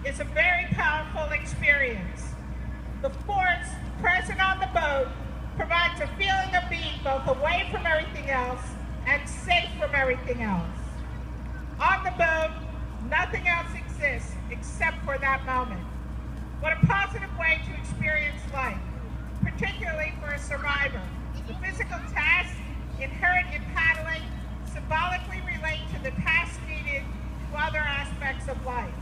is a very powerful experience. The force present on the boat provides a feeling of being both away from everything else and safe from everything else. On the boat, nothing else exists except for that moment. What a positive way to experience life, particularly for a survivor. The physical tasks inherent in paddling symbolically relate to the tasks needed to other aspects of life.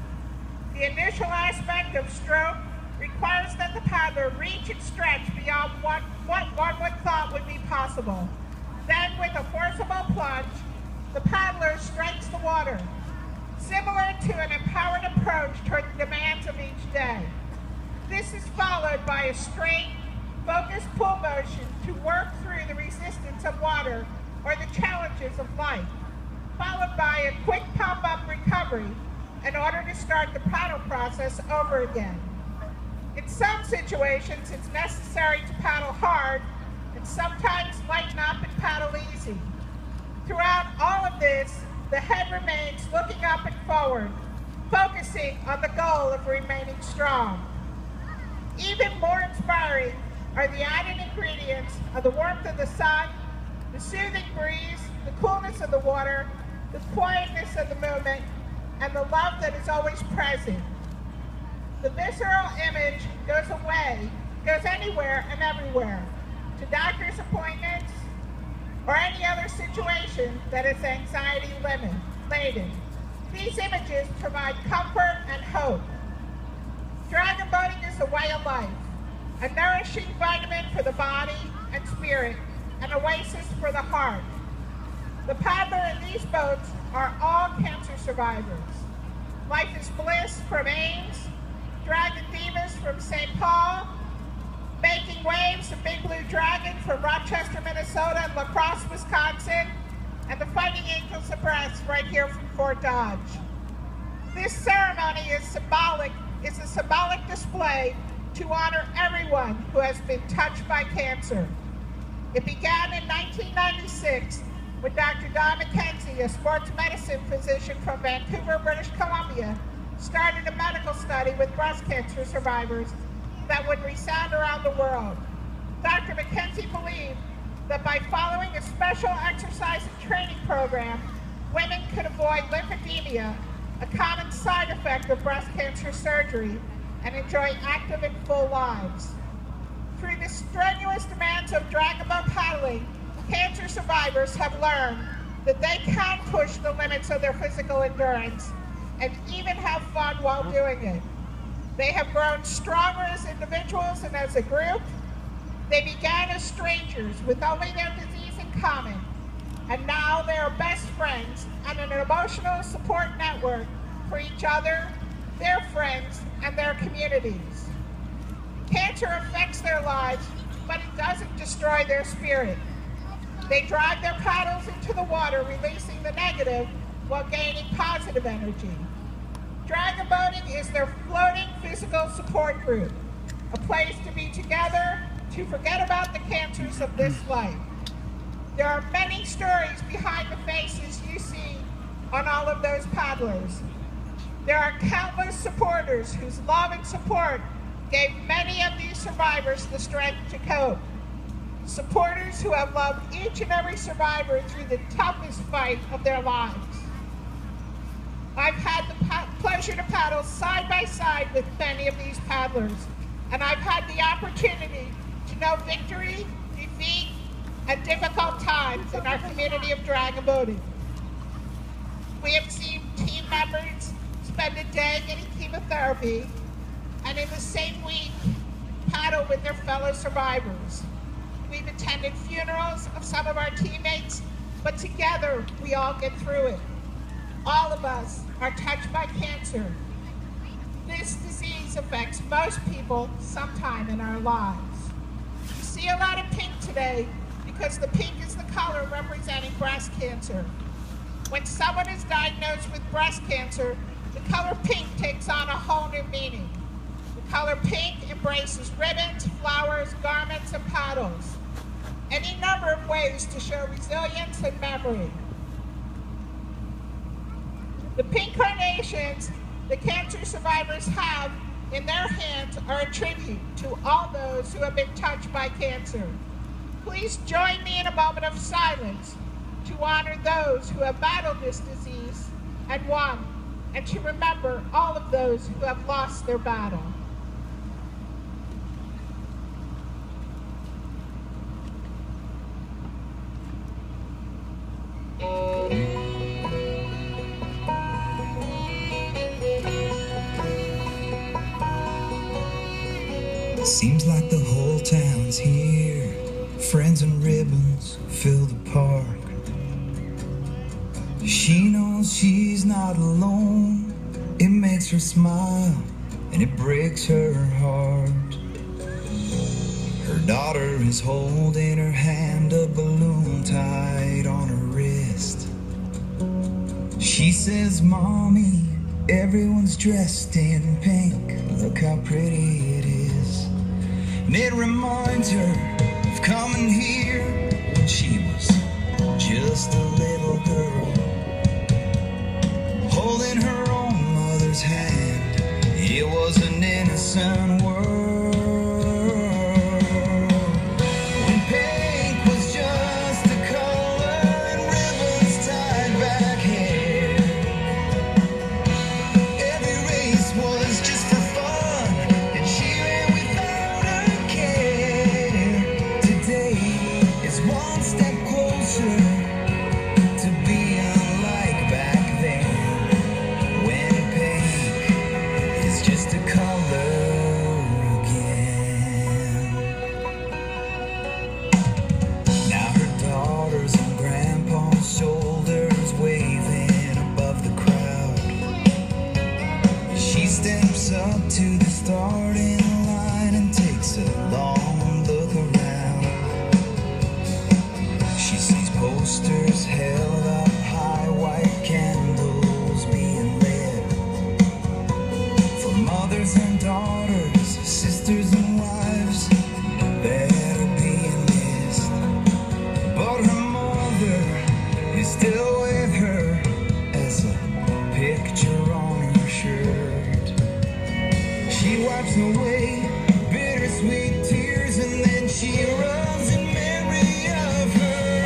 The initial aspect of stroke requires that the paddler reach and stretch beyond what one would thought would be possible. Then, with a forcible plunge, the paddler strikes the water, similar to an empowered approach toward the demands of each day. This is followed by a straight, focused pull motion to work through the resistance of water or the challenges of life, followed by a quick pop-up recovery in order to start the paddle process over again. In some situations, it's necessary to paddle hard and sometimes lighten up and paddle easy. Throughout all of this, the head remains looking up and forward, focusing on the goal of remaining strong. Even more inspiring are the added ingredients of the warmth of the sun, the soothing breeze, the coolness of the water, the quietness of the movement, and the love that is always present. The visceral image goes anywhere and everywhere, to doctor's appointments or any other situation that is anxiety-laden. These images provide comfort and hope. Dragon boating is a way of life, a nourishing vitamin for the body and spirit, an oasis for the heart. The paddler in these boats are all cancer survivors. Life is Bliss from Ames, Dragon Divas from St. Paul, Making Waves, the Big Blue Dragon from Rochester, Minnesota, and La Crosse, Wisconsin, and the Fighting Angels of Breast right here from Fort Dodge. This ceremony is a symbolic display to honor everyone who has been touched by cancer. It began in 1996 when Dr. Don McKenzie, a sports medicine physician from Vancouver, British Columbia, started a medical study with breast cancer survivors that would resound around the world. Dr. McKenzie believed that by following a special exercise and training program, women could avoid lymphedema, a common side effect of breast cancer surgery, and enjoy active and full lives. Through the strenuous demands of dragon boat paddling, cancer survivors have learned that they can push the limits of their physical endurance and even have fun while doing it. They have grown stronger as individuals and as a group. They began as strangers with only their disease in common, and now they are best friends and an emotional support network for each other, their friends, and their communities. Cancer affects their lives, but it doesn't destroy their spirit. They drive their paddles into the water, releasing the negative while gaining positive energy. Dragon boating is their floating physical support group, a place to be together, to forget about the cancers of this life. There are many stories behind the faces you see on all of those paddlers. There are countless supporters whose love and support gave many of these survivors the strength to cope. Supporters who have loved each and every survivor through the toughest fight of their lives. I've had the pleasure to paddle side by side with many of these paddlers, and I've had the opportunity to know victory, defeat, and difficult times in our community of dragon boating. We have seen team members spend a day getting chemotherapy, and in the same week, paddle with their fellow survivors. We've attended funerals of some of our teammates, but together we all get through it. All of us are touched by cancer. This disease affects most people sometime in our lives. You see a lot of pink today because the pink is the color representing breast cancer. When someone is diagnosed with breast cancer, the color pink takes on a whole new meaning. The color pink embraces ribbons, flowers, garments, and paddles. Any number of ways to show resilience and memory. The pink carnations the cancer survivors have in their hands are a tribute to all those who have been touched by cancer. Please join me in a moment of silence to honor those who have battled this disease and won, and to remember all of those who have lost their battle. Seems like the whole town's here. Friends and ribbons fill the park. She knows she's not alone. It makes her smile and it breaks her heart. Her daughter is holding her hand, a balloon tied on her wrist. She says, "Mommy, everyone's dressed in pink. Look how pretty it is." And it reminds her of coming here when she was just a little girl, holding her own mother's hand. It was an innocent world. When pink was just a color and ribbons tied back hair. Every race was just for fun, and she ran without a care. Today is one step closer to being like back then, when pink is just a color again. Now her daughter's on grandpa's shoulders, waving above the crowd. She steps up to the starting line and takes a long look around. She sees posters held up high, white candles being lit for mothers and daughters, sisters and wives that are being missed. But her mother is still with her as a picture on her shirt. She wipes away bittersweet tears, and then she runs in memory of her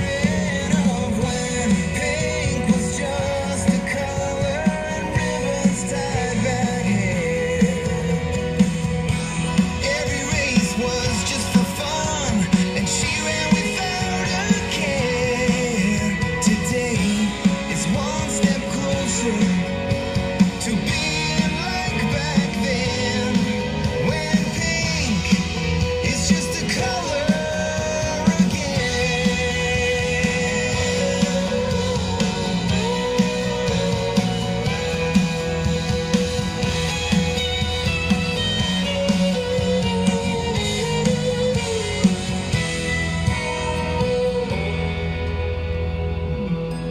and of when pink was just a color and ribbons tied back hair. Every race was just for fun, and she ran without a care. Today is one step closer to being like back then, when pink is just a color again.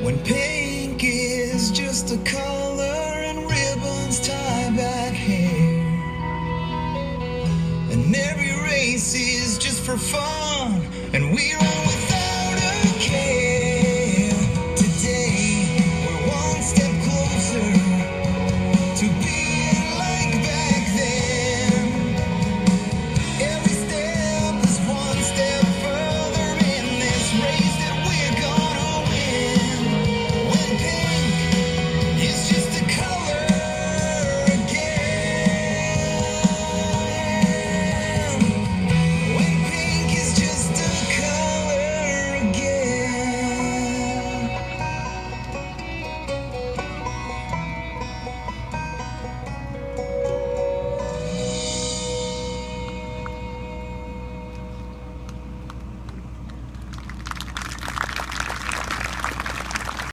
When pink is just a color and ribbons tie back hair, and every race is just for fun, and we